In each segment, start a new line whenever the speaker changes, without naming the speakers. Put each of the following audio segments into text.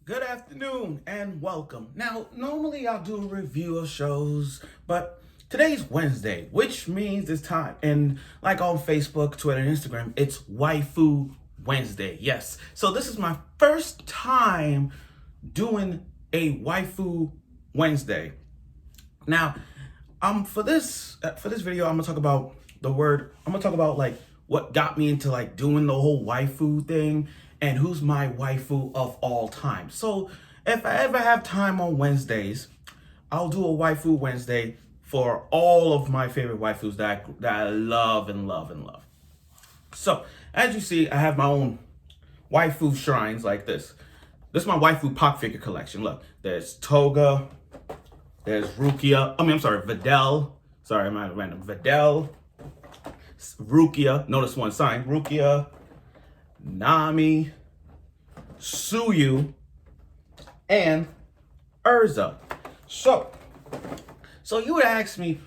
Good afternoon and welcome. Now, normally I'll do a review of shows, but today's Wednesday, which means it's time. And like on Facebook, Twitter, and Instagram, it's Waifu Wednesday. Yes. So this is my first time doing a Waifu Wednesday. Now, for this video, I'm gonna talk about like what got me into like doing the whole waifu thing and who's my waifu of all time. So if I ever have time on Wednesdays, I'll do a waifu Wednesday for all of my favorite waifus that I love and love and love. So as you see, I have my own waifu shrines like this. This is my waifu pop figure collection. Look, there's Toga, there's Videl. Sorry, I'm at random. Videl, Rukia. Notice one sign. Rukia, Nami, Suyu, and Urza. So you would ask me,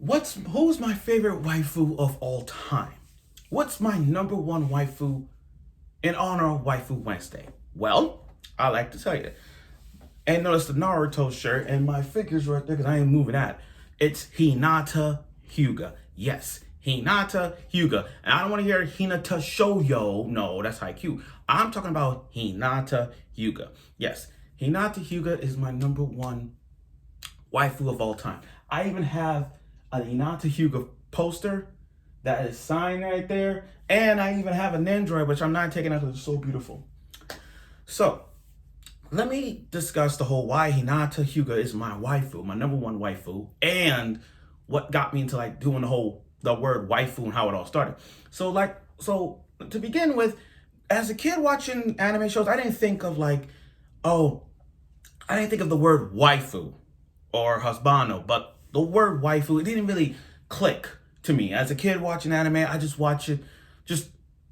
who's my favorite waifu of all time? What's my number one waifu in honor of Waifu Wednesday? Well, I like to tell you. And notice the Naruto shirt and my figure's right there because I ain't moving that. It's Hinata Hyuga. Yes, Hinata Hyuga. And I don't want to hear Hinata Shoujo. No, that's Haikyuu. I'm talking about Hinata Hyuga. Yes, Hinata Hyuga is my number one waifu of all time. I even have a Hinata Hyuga poster that is signed right there. And I even have an Android, which I'm not taking out because it's so beautiful. So, let me discuss the whole why Hinata Hyuga is my waifu, my number one waifu, and what got me into like doing the word waifu and how it all started. So to begin with, as a kid watching anime shows, I didn't think of the word waifu or husbando, but the word waifu, it didn't really click to me. As a kid watching anime, I just watch it, just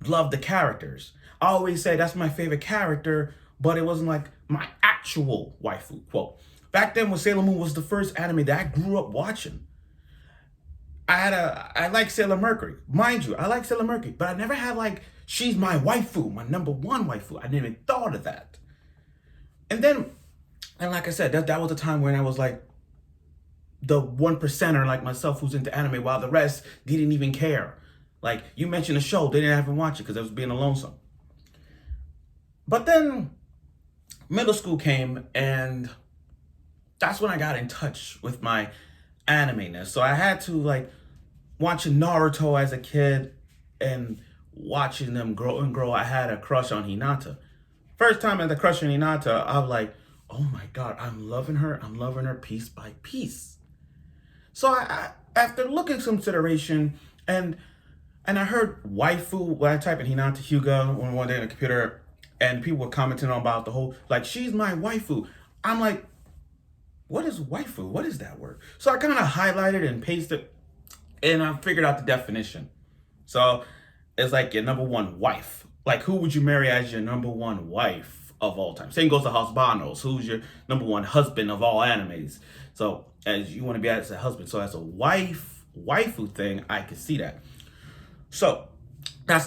love the characters. I always say that's my favorite character, but it wasn't like my actual waifu. Quote. Back then when Sailor Moon was the first anime that I grew up watching, I like Sailor Mercury. Mind you, I like Sailor Mercury, but I never had like, she's my waifu, my number one waifu. I never even thought of that. And like I said, that was the time when I was like the 1%er like myself who's into anime while the rest didn't even care. Like you mentioned a show, they didn't even watch it because I was being lonesome. But then middle school came and that's when I got in touch with my anime-ness. So I had to like watching Naruto as a kid and watching them grow and grow. I had a crush on Hinata. First time I had a crush on Hinata, I was like, oh my God, I'm loving her piece by piece. So I after looking some consideration and I heard waifu when I type in Hinata Hyuga one day on the computer, and people were commenting about the whole, like, she's my waifu. I'm like, what is waifu? What is that word? So I kind of highlighted and pasted, and I figured out the definition. So it's like your number one wife. Like, who would you marry as your number one wife of all time? Same goes to husbandos. Who's your number one husband of all animes? So as you want to be as a husband. So as a waifu thing, I could see that. So that's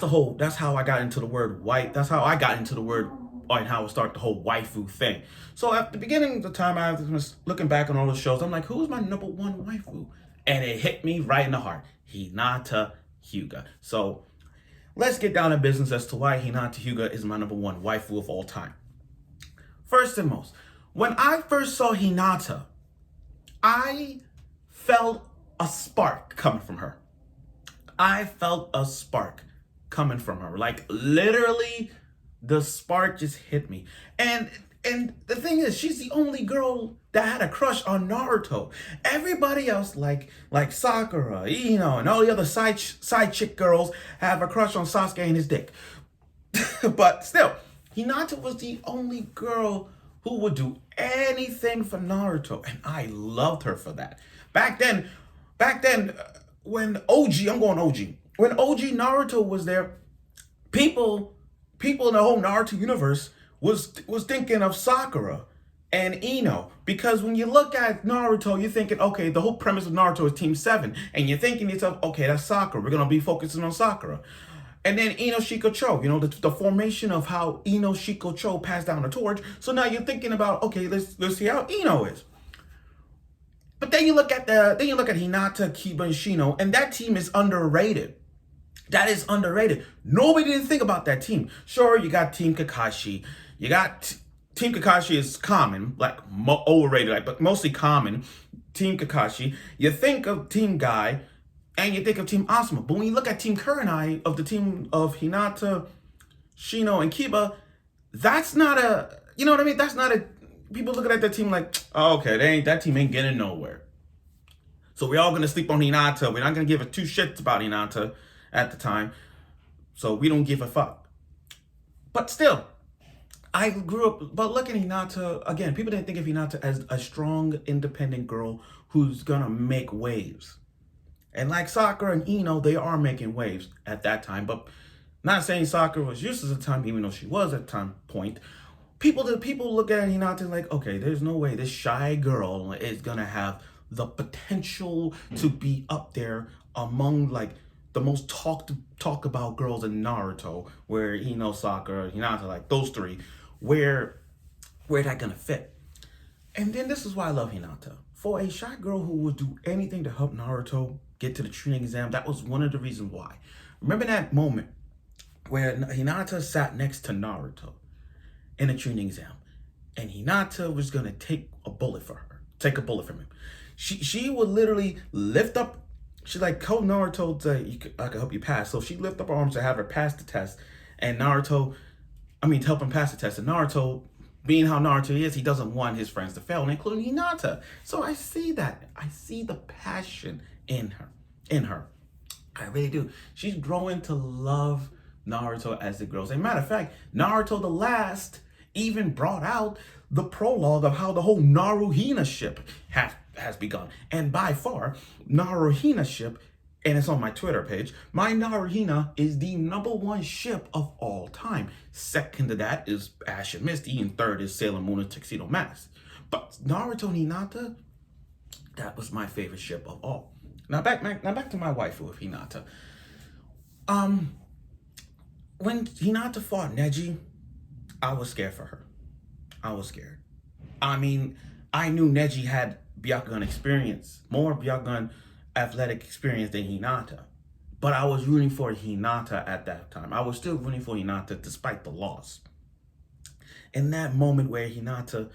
how I got into the word that's how I got into the word and how I start the whole waifu thing. So at the beginning of the time, I was looking back on all the shows. I'm like, who's my number one waifu? And it hit me right in the heart. Hinata Hyuga. So let's get down to business as to why Hinata Hyuga is my number one waifu of all time. First and most, when I first saw Hinata, I felt a spark coming from her. Like literally the spark just hit me. And the thing is, she's the only girl that had a crush on Naruto. Everybody else like Sakura, Ino, and all the other side chick girls have a crush on Sasuke and his dick. But still, Hinata was the only girl who would do anything for Naruto, and I loved her for that. Back then, when when OG Naruto was there, people in the whole Naruto universe was thinking of Sakura and Ino, because when you look at Naruto, you're thinking, okay, the whole premise of Naruto is Team 7, and you're thinking to yourself, okay, that's Sakura. We're gonna be focusing on Sakura. And then Ino Shikocho, the formation of how Ino Shikocho passed down the torch. So now you're thinking about, okay, let's see how Ino is. But then you look at Hinata, Kiba, and Shino, and that team is underrated. That is underrated. Nobody didn't think about that team. Sure, you got Team Kakashi. You got Team Kakashi is common, like overrated, like, but mostly common. Team Kakashi. You think of Team Guy, and you think of Team Asuma. But when you look at Team Kurenai of the team of Hinata, Shino, and Kiba, that's not a, you know what I mean? That's not a, people looking at that team like, oh, okay, that team ain't getting nowhere. So we're all going to sleep on Hinata. We're not going to give a two shits about Hinata at the time. So we don't give a fuck. But still, I grew up, but look at Hinata, again, people didn't think of Hinata as a strong, independent girl who's going to make waves. And like Sakura and Ino, they are making waves at that time. But not saying Sakura was useless at the time, even though she was at the time point. People look at Hinata like, okay, there's no way this shy girl is going to have the potential to be up there among like the most talk about girls in Naruto, where Ino, Sakura, Hinata, like those three, where that gonna fit? And then this is why I love Hinata. For a shy girl who would do anything to help Naruto get to the training exam, that was one of the reasons why. Remember that moment where Hinata sat next to Naruto in a training exam, and Hinata was gonna take a bullet from him. She would literally lift up. She like told Naruto I could help you pass. So she lifted up her arms to have her pass the test, and to help him pass the test. And Naruto, being how Naruto is, he doesn't want his friends to fail, including Hinata. So I see that. I see the passion in her. I really do. She's growing to love Naruto as it grows. As a matter of fact, Naruto the Last even brought out the prologue of how the whole Naruhina ship has begun. And by far, Naruhina ship, and it's on my Twitter page, my Naruhina is the #1 ship of all time. Second to that is Ash and Misty, and third is Sailor Moon and Tuxedo Mask. But Naruto and Hinata, that was my favorite ship of all. Now back to my waifu of Hinata. When Hinata fought Neji, I was scared for her. I was scared. I mean, I knew Neji had Byakugan experience, more Byakugan athletic experience than Hinata. But I was rooting for Hinata at that time. I was still rooting for Hinata despite the loss. In that moment where Hinata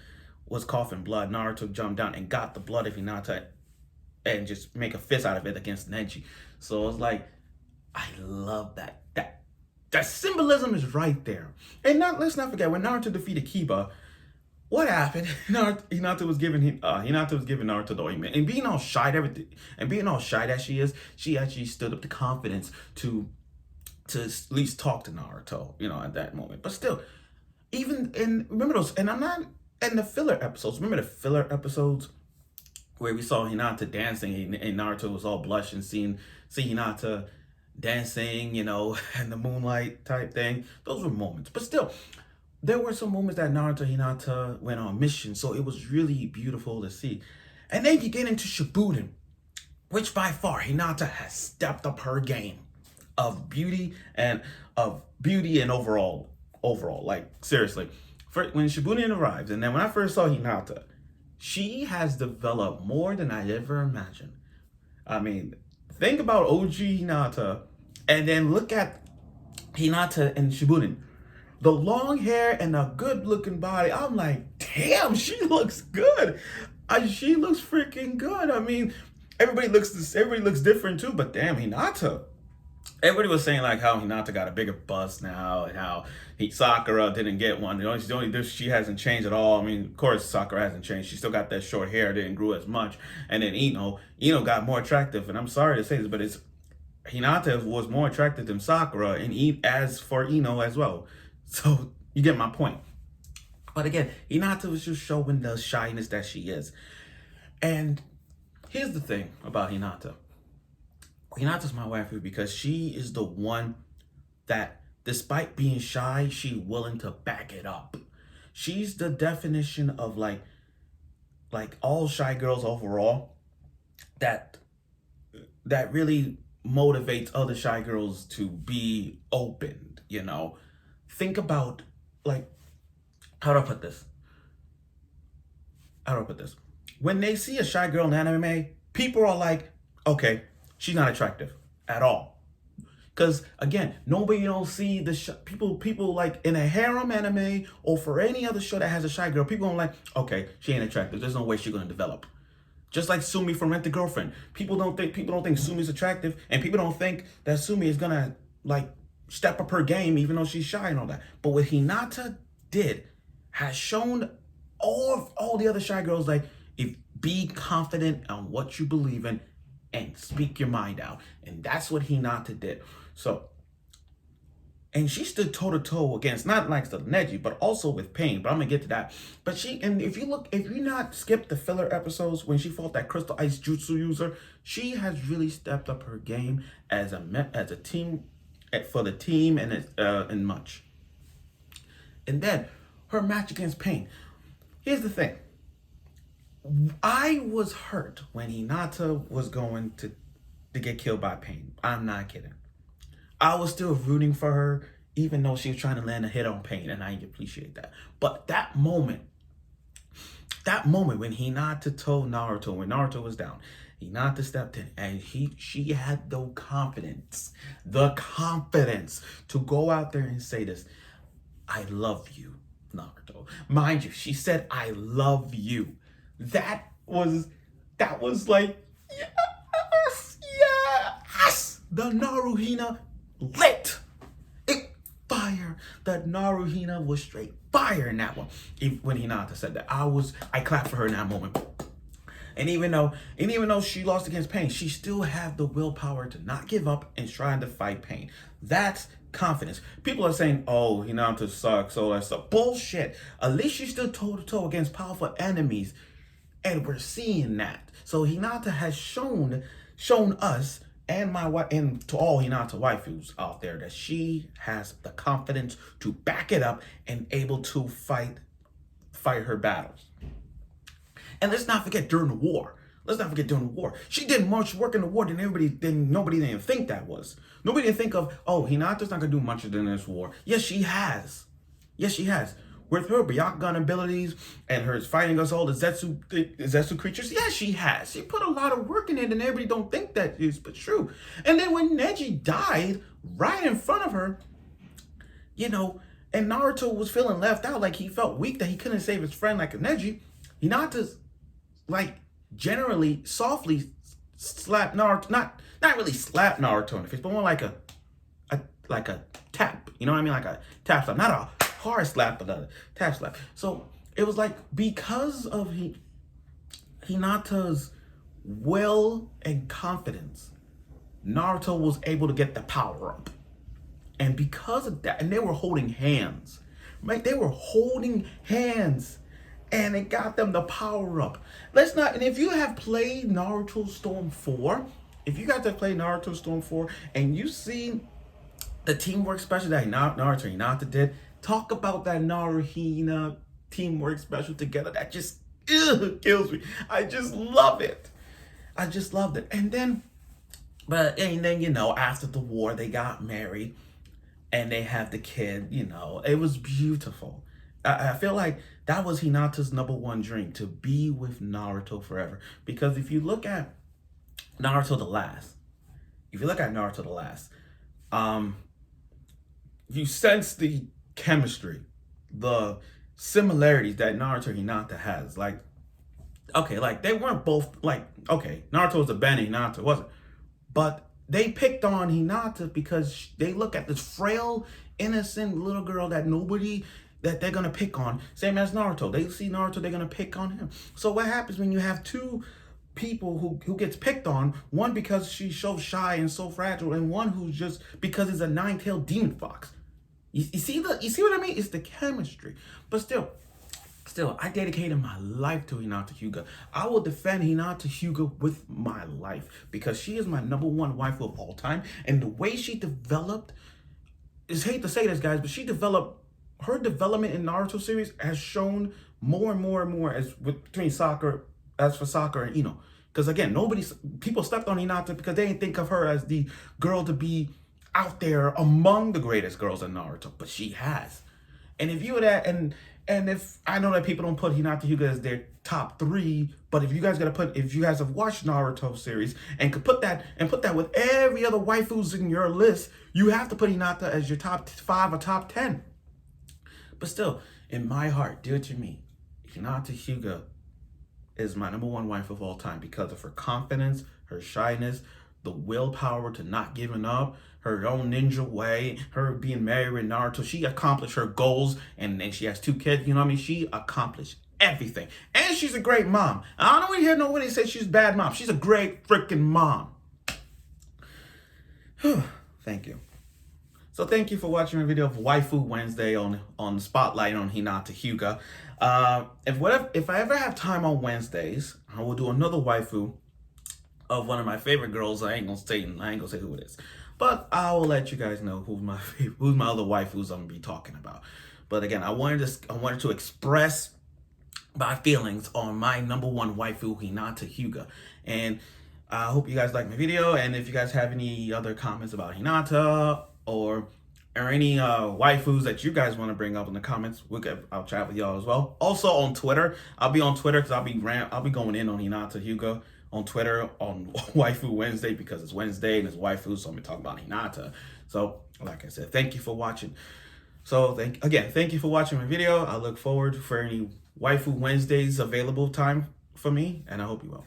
was coughing blood, Naruto jumped down and got the blood of Hinata and just make a fist out of it against Neji. So it's like, I love that. That symbolism is right there. And let's not forget, when Naruto defeated Kiba, what happened? Hinata was giving Naruto the ointment, and being all shy that she is, she actually stood up the confidence to at least talk to Naruto, at that moment. But still, remember those, and I'm not in the filler episodes. Remember the filler episodes where we saw Hinata dancing, and Naruto was all blush and see Hinata dancing, in the moonlight type thing. Those were moments. But still, there were some moments that Naruto and Hinata went on mission, so it was really beautiful to see. And then you get into Shippuden, which by far Hinata has stepped up her game of beauty and overall. Like seriously, when Shippuden arrives, and then when I first saw Hinata, she has developed more than I ever imagined. I mean, think about OG Hinata, and then look at Hinata and Shippuden. The long hair and a good-looking body. I'm like, damn, she looks good. She looks freaking good. I mean, everybody looks different too, but damn, Hinata. Everybody was saying like how Hinata got a bigger bust now, and how Sakura didn't get one. She hasn't changed at all. I mean, of course, Sakura hasn't changed. She still got that short hair, didn't grow as much. And then Ino got more attractive. And I'm sorry to say this, but Hinata was more attractive than Sakura, and as for Ino as well. So you get my point. But again, Hinata was just showing the shyness that she is. And here's the thing about Hinata. Hinata's my waifu because she is the one that, despite being shy, she's willing to back it up. She's the definition of like all shy girls overall that really motivates other shy girls to be opened, you know. Think about, like, how do I put this? How do I put this? When they see a shy girl in anime, people are like, okay, she's not attractive at all. Because again, nobody don't see the people like in a harem anime or for any other show that has a shy girl. People are like, okay, she ain't attractive. There's no way she's gonna develop. Just like Sumi from Rent a Girlfriend. People don't think Sumi's attractive, and people don't think that Sumi is gonna like step up her game even though she's shy and all that. But what Hinata did has shown all the other shy girls, like, if be confident on what you believe in and speak your mind out. And that's what Hinata did. So, and she stood toe to toe against not like the Neji, but also with Pain. But I'm gonna get to that. But if you not skip the filler episodes when she fought that Crystal Ice Jutsu user, she has really stepped up her game as a team, for the team, and much. And then her match against Pain. Here's the thing. I was hurt when Hinata was going to get killed by Pain. I'm not kidding. I was still rooting for her, even though she was trying to land a hit on Pain, and I appreciate that. But that moment when Hinata told Naruto, when Naruto was down, Hinata stepped in, and she had the confidence to go out there and say this: I love you, Naruto. Mind you, she said, I love you. That was like, yes. The Naruhina lit. It fire. The Naruhina was straight fire in that one. When Hinata said that, I clapped for her in that moment. And even though she lost against Pain, she still had the willpower to not give up and trying to fight Pain. That's confidence. People are saying, oh, Hinata sucks, all that stuff. Bullshit. At least she stood toe to toe against powerful enemies. And we're seeing that. So Hinata has shown us and to all Hinata waifus out there that she has the confidence to back it up and able to fight her battles. And let's not forget during the war. She did much work in the war than nobody didn't think that was. Nobody didn't think of, oh, Hinata's not gonna do much in this war. Yes, she has. With her Byakugan abilities and her fighting us all the Zetsu creatures, yeah, she has. She put a lot of work in it, and everybody don't think that is but true. And then when Neji died right in front of her, and Naruto was feeling left out, like he felt weak that he couldn't save his friend like Neji, Hinata's like generally softly slapped Naruto, not really slapped Naruto in the face, but more like a tap. You know what I mean? Like a tap slap, not a hard slap, but a tap slap. So it was like, because of Hinata's will and confidence, Naruto was able to get the power up. And because of that, and they were holding hands, right? They were holding hands, and it got them the power up. And if you have played Naruto Storm 4, and you see the teamwork special that Naruto and Hinata did, talk about that Naruhina teamwork special together. That just kills me. I just love it. I just loved it. And then after the war, they got married and they have the kid. It was beautiful. I feel like that was Hinata's number one dream, to be with Naruto forever. Because if you look at Naruto the Last, you sense the chemistry, the similarities that Naruto and Hinata has. Like, okay, like they weren't both like, okay, Naruto was a bandit, Hinata wasn't. But they picked on Hinata because they look at this frail, innocent little girl that they're gonna pick on. Same as Naruto. They see Naruto, they're gonna pick on him. So what happens when you have two people who gets picked on, one because she's so shy and so fragile, and one who's just because it's a nine-tailed demon fox? You see what I mean? It's the chemistry. But still, I dedicated my life to Hinata Hyuga. I will defend Hinata Hyuga with my life because she is my number one waifu of all time. And the way she developed, it's hate to say this, guys, but her development in Naruto series has shown more and more and more between Sakura and Ino. Because again, people slept on Hinata because they didn't think of her as the girl to be out there among the greatest girls in Naruto, but she has. And if you were that, and if I know that people don't put Hinata Hyuga as their top 3, but if you guys have watched Naruto series and could put that with every other waifus in your list, you have to put Hinata as your top 5 or top 10. But still, in my heart, dear to me, Hinata Hyuga is my number 1 wife of all time because of her confidence, her shyness, the willpower to not giving up, her own ninja way, her being married with Naruto. She accomplished her goals, and then she has 2 kids. You know what I mean? She accomplished everything. And she's a great mom. I don't want to hear nobody say she's a bad mom. She's a great freaking mom. Thank you. So thank you for watching my video of Waifu Wednesday on Spotlight on Hinata Hyuga. If I ever have time on Wednesdays, I will do another waifu of one of my favorite girls. I ain't gonna say who it is, but I will let you guys know who's my other waifus I'm gonna be talking about. But again, I wanted to express my feelings on my number 1 waifu, Hinata Hyuga, and I hope you guys like my video. And if you guys have any other comments about Hinata or any waifus that you guys want to bring up in the comments, I'll chat with y'all as well. Also on Twitter, I'll be on Twitter because I'll be going in on Hinata Hyuga on Twitter on Waifu Wednesday because it's Wednesday and it's waifu, so I'm gonna talk about Hinata. So like I said, thank you for watching. So thank you for watching my video. I look forward for any Waifu Wednesdays available time for me, and I hope you will.